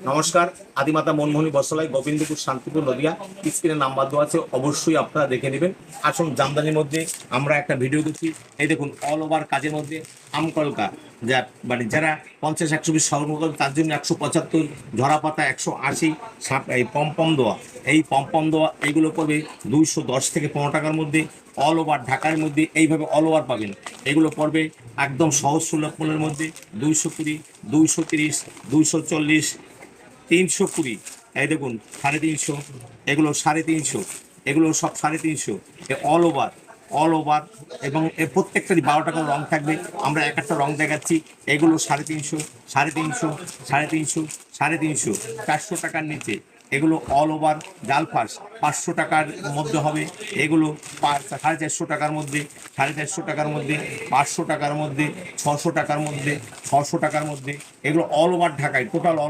নমস্কার। আদিমাতা মনমোহনী বস্ত্রালয়, গোবিন্দপুর, শান্তিপুর, নদিয়া। স্ক্রিনে নাম্বার দেওয়া আছে, অবশ্যই আপনারা দেখে নেবেন। আসুন, জামদানির মধ্যে আমরা একটা ভিডিও দেখছি। এই দেখুন, অল ওভার কাজের মধ্যে আমকলকা, যা মানে যারা 50-120 সর্বকল, তার জন্য 175, ঝরা পাতা 180, এই পমপম দেওয়া, এই পমপম দেওয়া এইগুলো পড়বে 210 থেকে 15 টাকার মধ্যে। অল ওভার ঢাকার মধ্যে এইভাবে অল ওভার পাবেন। এগুলো পড়বে একদম সহজ সুলভ মূল্যের মধ্যে 220, 230, 240, 320। এই দেখুন 350, এগুলো 350, এগুলো সব 350। All over, all over. এবং এর প্রত্যেকটারই 12 টাকার রং থাকবে। আমরা এক একটা রং দেখাচ্ছি। এগুলো 350, 350, 350, 350, 400 টাকার নিচে। এগুলো অল ওভার জালফাস 500 টাকার মধ্যে হবে। এগুলো 450 টাকার মধ্যে, 450 টাকার মধ্যে, 500 টাকার মধ্যে, 600 টাকার মধ্যে, 600 টাকার মধ্যে। এগুলো অল ওভার ঢাকায় টোটাল অল